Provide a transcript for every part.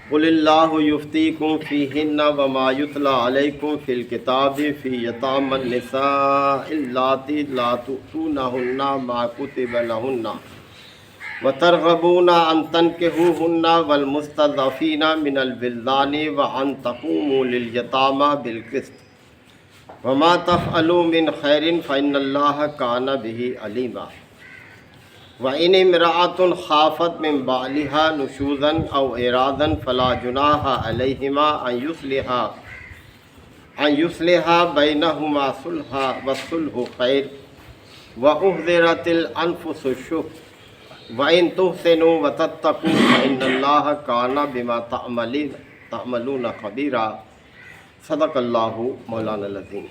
قل اللہ یفتیکم فیہن وما یتلی علیکم فی الکتاب فی یتامی النساء اللاتی لا تؤتونہن ما کتب لہن وترغبون ان تنکحوہن والمستضعفین من الولدان وان تقوموا لیلیتامی بالقسط وما تفعلوا من خیر فإن اللہ کان بہ علیما وَإِنِ امْرَأَةٌ خَافَتْ مِنْ بَعْلِهَا نُشُوزًا أَوْ إِرَادًا فَلَا جُنَاحَ عَلَيْهِمَا أَنْ يُصْلِحَا بَيْنَهُمَا صُلْحًا وَالصُّلْحُ خَيْرٌ وَأُحْضِرَتِ الْأَنْفُسُ الشُّحَّ وَإِنْ تُحْسِنُوا وَتَتَّقُوا فَإِنَّ اللَّهَ كَانَ بِمَا تَعْمَلُونَ خَبِيرًا صدق اللہ مولانا العظیم۔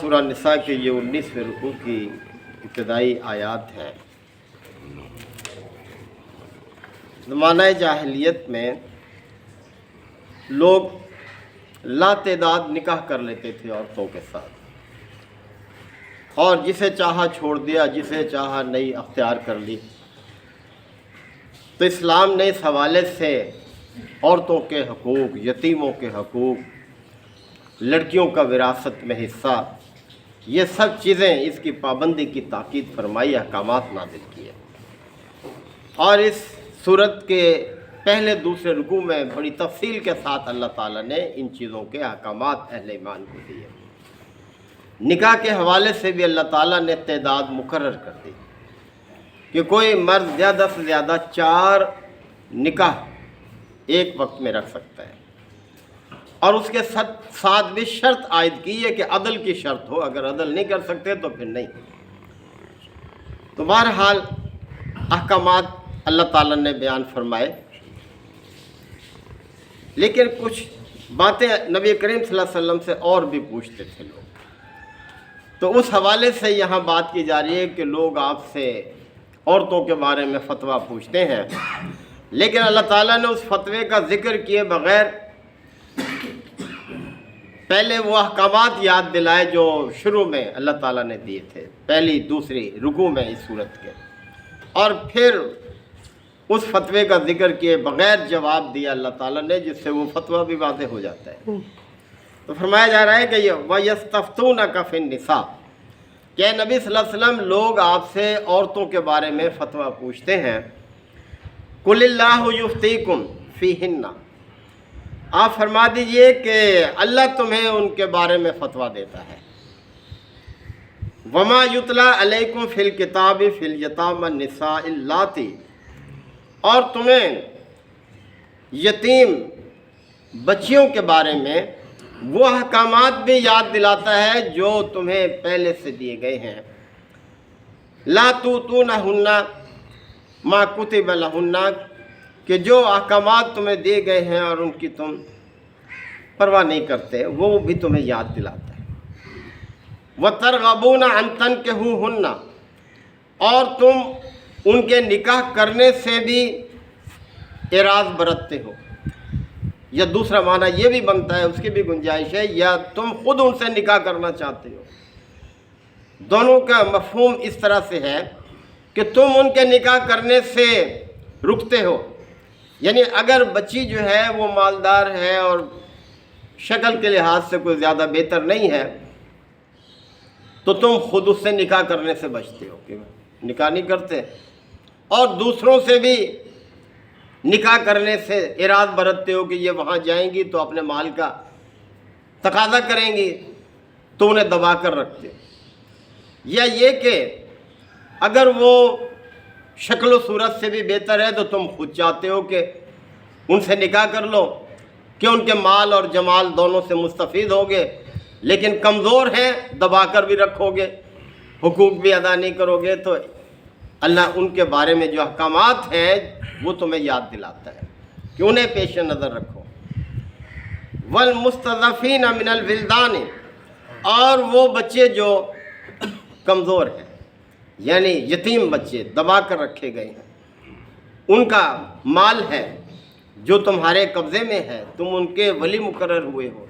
سورہ نساء کے یہ 19ویں رکوع کی ابتدائی آیات ہیں۔ زمانہ جاہلیت میں لوگ لاتعداد نکاح کر لیتے تھے عورتوں کے ساتھ، اور جسے چاہا چھوڑ دیا، جسے چاہا نئی اختیار کر لی۔ تو اسلام نے اس حوالے سے عورتوں کے حقوق، یتیموں کے حقوق، لڑکیوں کا وراثت میں حصہ، یہ سب چیزیں اس کی پابندی کی تاکید فرمائی، احکامات نازل کیے۔ اور اس سورت کے پہلے دوسرے رکوع میں بڑی تفصیل کے ساتھ اللہ تعالیٰ نے ان چیزوں کے احکامات اہل ایمان کو دیے۔ نکاح کے حوالے سے بھی اللہ تعالیٰ نے تعداد مقرر کر دی کہ کوئی مرد زیادہ سے زیادہ 4 نکاح ایک وقت میں رکھ سکتا ہے، اور اس کے ساتھ بھی شرط عائد کی ہے کہ عدل کی شرط ہو، اگر عدل نہیں کر سکتے تو پھر نہیں۔ تو بہرحال احکامات اللہ تعالیٰ نے بیان فرمائے، لیکن کچھ باتیں نبی کریم صلی اللہ علیہ وسلم سے اور بھی پوچھتے تھے لوگ۔ تو اس حوالے سے یہاں بات کی جا رہی ہے کہ لوگ آپ سے عورتوں کے بارے میں فتویٰ پوچھتے ہیں، لیکن اللہ تعالیٰ نے اس فتوے کا ذکر کیے بغیر پہلے وہ احکامات یاد دلائے جو شروع میں اللہ تعالیٰ نے دیے تھے، پہلی دوسری رکوع میں اس صورت کے، اور پھر اس فتوے کا ذکر کیے بغیر جواب دیا اللہ تعالیٰ نے، جس سے وہ فتویٰ بھی واضح ہو جاتا ہے۔ تو فرمایا جا رہا ہے کہ یہ وَيَسْتَفْتُونَكَ فِي النِّسَاءِ، کہ نبی صلی اللہ علیہ وسلم لوگ آپ سے عورتوں کے بارے میں فتویٰ پوچھتے ہیں۔ قُلِ اللَّهُ يُفْتِيكُمْ فِيهِنَّ، آپ فرما دیجئے کہ اللہ تمہیں ان کے بارے میں فتویٰ دیتا ہے۔ وَمَا يُتْلَى عَلَيْكُمْ فِي الْكِتَابِ فِي الْيَتَامَى النِّسَاءِ اللَّاتِي، اور تمہیں یتیم بچیوں کے بارے میں وہ احکامات بھی یاد دلاتا ہے جو تمہیں پہلے سے دیے گئے ہیں۔ لَا تُؤْتُونَهُنَّ مَا كُتِبَ لَهُنَّ، کہ جو احکامات تمہیں دیے گئے ہیں اور ان کی تم پرواہ نہیں کرتے، وہ بھی تمہیں یاد دلاتا ہے۔ وَتَرْغَبُونَ أَن تَنكِحُوهُنَّ، اور تم ان کے نکاح کرنے سے بھی اعراض برتتے ہو، یا دوسرا معنی یہ بھی بنتا ہے، اس کی بھی گنجائش ہے، یا تم خود ان سے نکاح کرنا چاہتے ہو۔ دونوں کا مفہوم اس طرح سے ہے کہ تم ان کے نکاح کرنے سے رکتے ہو، یعنی اگر بچی جو ہے وہ مالدار ہے اور شکل کے لحاظ سے کوئی زیادہ بہتر نہیں ہے، تو تم خود اس سے نکاح کرنے سے بچتے ہو کہ نکاح نہیں کرتے، اور دوسروں سے بھی نکاح کرنے سے اعراض برتتے ہو کہ یہ وہاں جائیں گی تو اپنے مال کا تقاضا کریں گی، تو انہیں دبا کر رکھتے ہو۔ یا یہ کہ اگر وہ شکل و صورت سے بھی بہتر ہے تو تم خود چاہتے ہو کہ ان سے نکاح کر لو کہ ان کے مال اور جمال دونوں سے مستفید ہوگے، لیکن کمزور ہیں دبا کر بھی رکھو گے، حقوق بھی ادا نہیں کرو گے۔ تو اللہ ان کے بارے میں جو احکامات ہیں وہ تمہیں یاد دلاتا ہے کہ انہیں پیش نظر رکھو۔ والمستضعفین من الولدان، اور وہ بچے جو کمزور ہیں، یعنی یتیم بچے دبا کر رکھے گئے ہیں، ان کا مال ہے جو تمہارے قبضے میں ہے، تم ان کے ولی مقرر ہوئے ہو،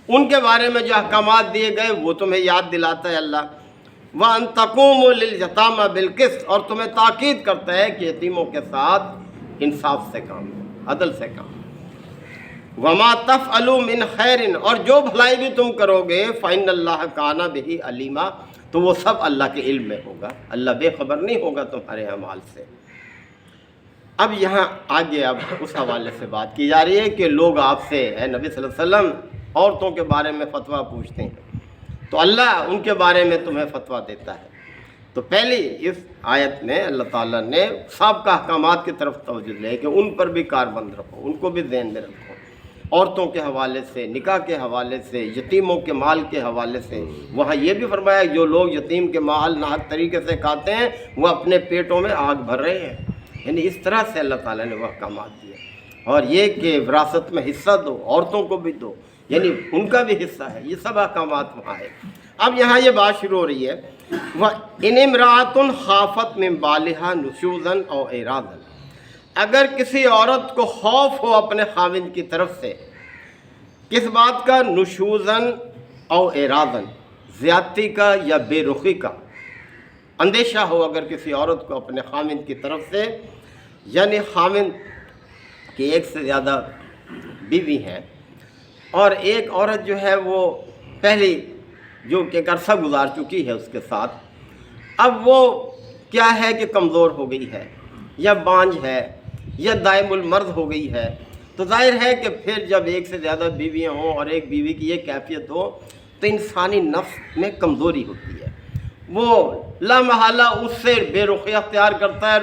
ان کے بارے میں جو احکامات دیے گئے وہ تمہیں یاد دلاتا ہے اللہ۔ وَأَن تَقُومُوا لِلْيَتَامَى بِالْقِسْطِ، اور تمہیں تاکید کرتا ہے کہ یتیموں کے ساتھ انصاف سے کام لو۔ عدل سے کام. وما تفعلوا من خیر، اور جو بھلائی بھی تم کرو گے فإن اللہ کان بہ علیما، تو وہ سب اللہ کے علم میں ہوگا، اللہ بے خبر نہیں ہوگا تمہارے اعمال سے. اب یہاں آگے اب اس حوالے سے بات کی جا رہی ہے کہ لوگ آپ سے اے نبی صلی اللہ علیہ وسلم عورتوں کے بارے میں فتویٰ پوچھتے ہیں، تو اللہ ان کے بارے میں تمہیں فتویٰ دیتا ہے. تو پہلی اس آیت میں اللہ تعالیٰ نے سابقہ احکامات کی طرف توجہ لے کہ ان پر بھی کاربند رکھو، ان کو بھی ذہن میں رکھو. عورتوں کے حوالے سے، نکاح کے حوالے سے، یتیموں کے مال کے حوالے سے. وہاں یہ بھی فرمایا جو لوگ یتیم کے مال ناحق طریقے سے کھاتے ہیں وہ اپنے پیٹوں میں آگ بھر رہے ہیں. یعنی اس طرح سے اللہ تعالیٰ نے وہ احکامات دیے. اور یہ کہ وراثت میں حصہ دو، عورتوں کو بھی دو، یعنی ان کا بھی حصہ ہے. یہ سب احکامات وہاں ہے. اب یہاں یہ بات شروع ہو رہی ہے وَإِنِ امْرَأَةٌ خَافَتْ مِنْ بَالِهَا نُشُوزًا أَوْ إِعْرَاضًا، اگر کسی عورت کو خوف ہو اپنے خاوند کی طرف سے، کس بات کا؟ نشوزن او اعراضن، زیادتی کا یا بے رخی کا اندیشہ ہو اگر کسی عورت کو اپنے خاوند کی طرف سے، یعنی خاوند کی ایک سے زیادہ بیوی ہیں اور ایک عورت جو ہے وہ پہلی جو کہ ایک عرصہ گزار چکی ہے اس کے ساتھ، اب وہ کیا ہے کہ کمزور ہو گئی ہے یا بانجھ ہے یا دائم المرض ہو گئی ہے، تو ظاہر ہے کہ پھر جب ایک سے زیادہ بیویاں ہوں اور ایک بیوی کی یہ کیفیت ہو تو انسانی نفس میں کمزوری ہوتی ہے. وہ لا محالہ اس سے بے رخی اختیار کرتا ہے،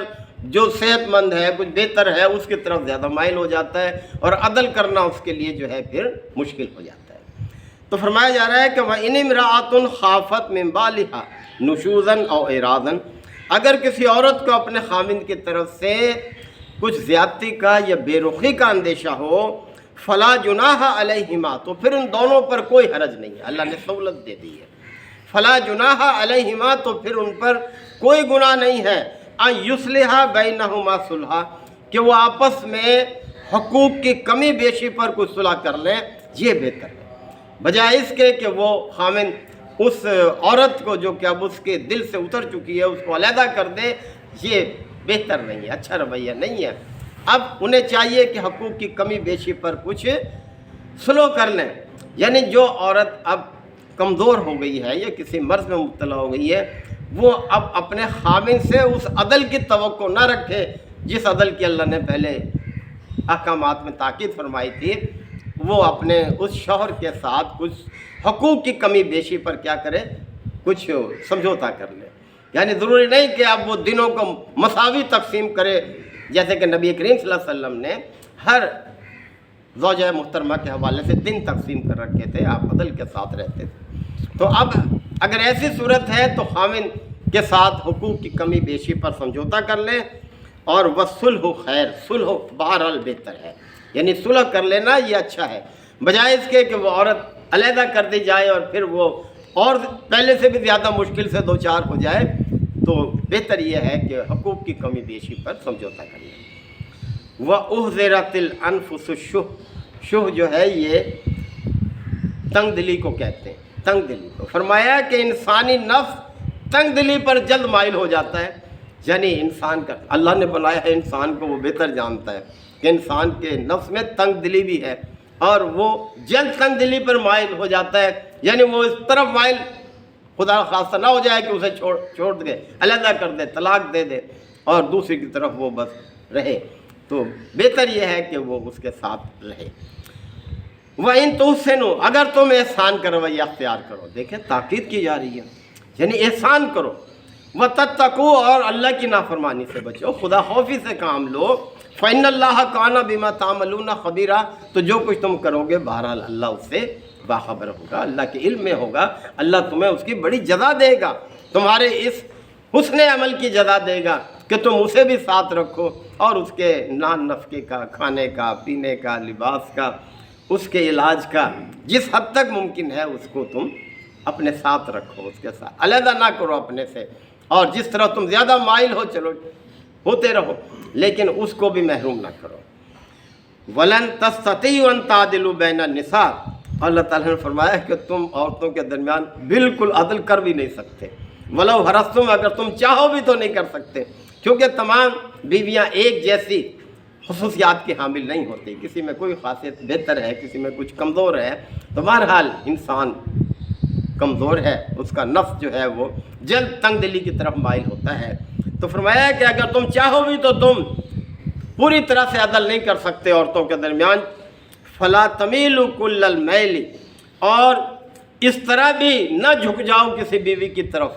جو صحت مند ہے کچھ بہتر ہے اس کی طرف زیادہ مائل ہو جاتا ہے اور عدل کرنا اس کے لیے جو ہے پھر مشکل ہو جاتا ہے. تو فرمایا جا رہا ہے کہ وَإِنِ امْرَأَةٌ خَافَتْ مِنْ بَالِهَا نُشُوزًا أَوْ إِعْرَاضًا، اگر کسی عورت کو اپنے خاوند کی طرف سے کچھ زیادتی کا یا بے رخی کا اندیشہ ہو فلا جناح علیہما، تو پھر ان دونوں پر کوئی حرج نہیں ہے، اللہ نے سہولت دے دی ہے. فلا جناح علیہما، تو پھر ان پر کوئی گناہ نہیں ہے. ان یصلحا بینہما صلحا، کہ وہ آپس میں حقوق کی کمی بیشی پر کچھ صلح کر لیں، یہ بہتر ہے بجائے اس کے کہ وہ خاوند اس عورت کو جو کہ اب اس کے دل سے اتر چکی ہے اس کو علیحدہ کر دے. یہ بہتر نہیں ہے، اچھا رویہ نہیں ہے. اب انہیں چاہیے کہ حقوق کی کمی بیشی پر کچھ سلو کر لیں. یعنی جو عورت اب کمزور ہو گئی ہے یا کسی مرض میں مبتلا ہو گئی ہے وہ اب اپنے خاوند سے اس عدل کی توقع نہ رکھے جس عدل کی اللہ نے پہلے احکامات میں تاکید فرمائی تھی. وہ اپنے اس شوہر کے ساتھ کچھ حقوق کی کمی بیشی پر کیا کرے، کچھ سمجھوتا کر لے. یعنی ضروری نہیں کہ اب وہ دنوں کو مساوی تقسیم کرے، جیسے کہ نبی کریم صلی اللہ علیہ وسلم نے ہر زوجہ محترمہ کے حوالے سے دن تقسیم کر رکھے تھے، آپ عدل کے ساتھ رہتے تھے. تو اب اگر ایسی صورت ہے تو خاوند کے ساتھ حقوق کی کمی بیشی پر سمجھوتا کر لیں. اور وصلح خیر، صلح بہرحال بہتر ہے، یعنی صلح کر لینا یہ اچھا ہے بجائے اس کے کہ وہ عورت علیحدہ کر دی جائے اور پھر وہ اور پہلے سے بھی زیادہ مشکل سے دو چار ہو جائے. تو بہتر یہ ہے کہ حقوق کی کمی بیشی پر سمجھوتا کر لیں. وَأُحْضِرَتِ الْأَنفُسُ الشُّحَّ، شح جو ہے یہ تنگ دلی کو کہتے ہیں، تنگ دلی کو. فرمایا کہ انسانی نفس تنگ دلی پر جلد مائل ہو جاتا ہے. یعنی انسان کا اللہ نے بنایا ہے انسان کو، وہ بہتر جانتا ہے کہ انسان کے نفس میں تنگ دلی بھی ہے اور وہ جلد تنگ دلی پر مائل ہو جاتا ہے. یعنی وہ اس طرف مائل خدا خاصہ نہ ہو جائے کہ اسے چھوڑ دے، علیحدہ کر دے، طلاق دے دے اور دوسری کی طرف وہ بس رہے. تو بہتر یہ ہے کہ وہ اس کے ساتھ رہے. وَإِن تُحْسِنُوا، اگر تم احسان کا رویہ اختیار کرو. دیکھیں تاکید کی جا رہی ہے، یعنی احسان کرو. وَتَتَّقُوا، اور اللہ کی نافرمانی سے بچو، خدا خوفی سے کام لو. فَإِنَّ اللَّهَ كَانَ بِمَا تَعْمَلُونَ خَبِيرًا، تو جو کچھ تم کرو گے بہرحال اللہ اس سے باخبر ہوگا، اللہ کے علم میں ہوگا. اللہ تمہیں اس کی بڑی جزا دے گا، تمہارے اس حسن عمل کی جزا دے گا کہ تم اسے بھی ساتھ رکھو اور اس کے نان نفقے کا، کھانے کا، پینے کا، لباس کا، اس کے علاج کا جس حد تک ممکن ہے اس کو تم اپنے ساتھ رکھو، اس کے ساتھ علیحدہ نہ کرو اپنے سے. اور جس طرح تم زیادہ مائل ہو چلو ہوتے رہو، لیکن اس کو بھی محروم نہ کرو. وَلَن تَسْتَطِيعُوا أَن تَعْدِلُوا بَيْنَ النِّسَاءِ، اللہ تعالیٰ نے فرمایا کہ تم عورتوں کے درمیان بالکل عدل کر بھی نہیں سکتے. وَلَوْ حَرَصْتُمْ، اگر تم چاہو بھی تو نہیں کر سکتے، کیونکہ تمام بیویاں ایک جیسی خصوصیات کے حامل نہیں ہوتے، کسی میں کوئی خاصیت بہتر ہے، کسی میں کچھ کمزور ہے، تو بہرحال انسان کمزور ہے، اس کا نفس جو ہے وہ جلد تنگ دلی کی طرف مائل ہوتا ہے۔ تو فرمایا کہ اگر تم چاہو بھی تو تم پوری طرح سے عدل نہیں کر سکتے عورتوں کے درمیان، فلا تمیلوا کل المیل، اور اس طرح بھی نہ جھک جاؤ کسی بیوی کی طرف،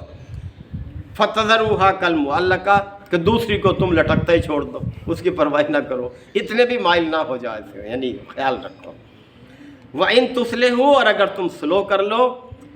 فتذروها کالمعلقہ، کہ دوسری کو تم لٹکتا ہی چھوڑ دو، اس کی پرواہ نہ کرو، اتنے بھی مائل نہ ہو جائے اسے، یعنی خیال رکھو۔ وَإِن تُصْلِحُوا، اور اگر تم سلو کر لو،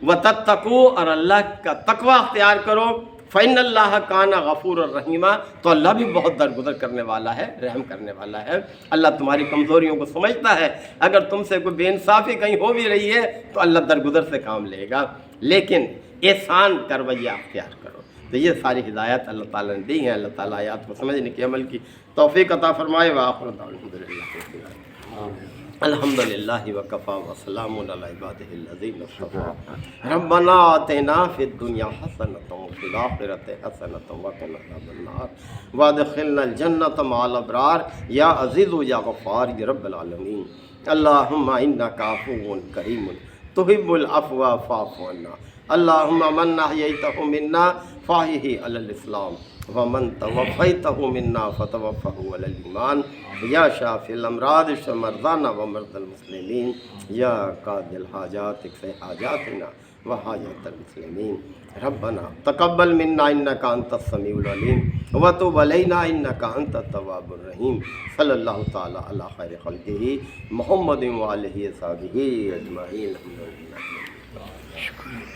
وَتَتَّقُوا، اور اللہ کا تقوی اختیار کرو، فَإِنَّ اللَّهَ كَانَ غَفُورًا رَحِيمًا، تو اللہ بھی بہت درگزر کرنے والا ہے، رحم کرنے والا ہے۔ اللہ تمہاری کمزوریوں کو سمجھتا ہے، اگر تم سے کوئی بے انصافی کہیں ہو بھی رہی ہے تو اللہ درگزر سے کام لے گا، لیکن احسان کا رویہ اختیار کرو۔ تو یہ ساری ہدایت اللہ تعالیٰ نے دی ہیں، اللہ تعالیٰ آیات کو سمجھنے کی عمل کی توفیق عطا فرمائے۔ وآخر دعوانا الحمدللہ الحمدللہ وکفیٰ وسلام علی عبادہ الذین اصطفیٰ ربنا آتنا فی الدنیا حسنۃ وفی الآخرۃ حسنۃ وقنا عذاب النار وادخلنا الجنۃ مع الابرار یا عزیز یا غفار یا رب العالمین۔ اللہم انک عفو کریم تحب العفو فاعف عنا۔ اللہم من احییتہ منا فاحیہ علی الاسلام ومن توفیتہ منا فتوفہ علی الایمان یا شافی الامراض اشف مرضانا ومرضى المسلمین یا قاضی الحاجات اقض حاجاتنا وحاجات المسلمین۔ ربنا تقبل منا انک انت السمیع العلیم وتب علینا انک انت التواب الرحیم۔ صلی اللہ تعالی علی خیر خلقہ محمد وآلہ وصحبہ اجمعین۔ الحمدللہ۔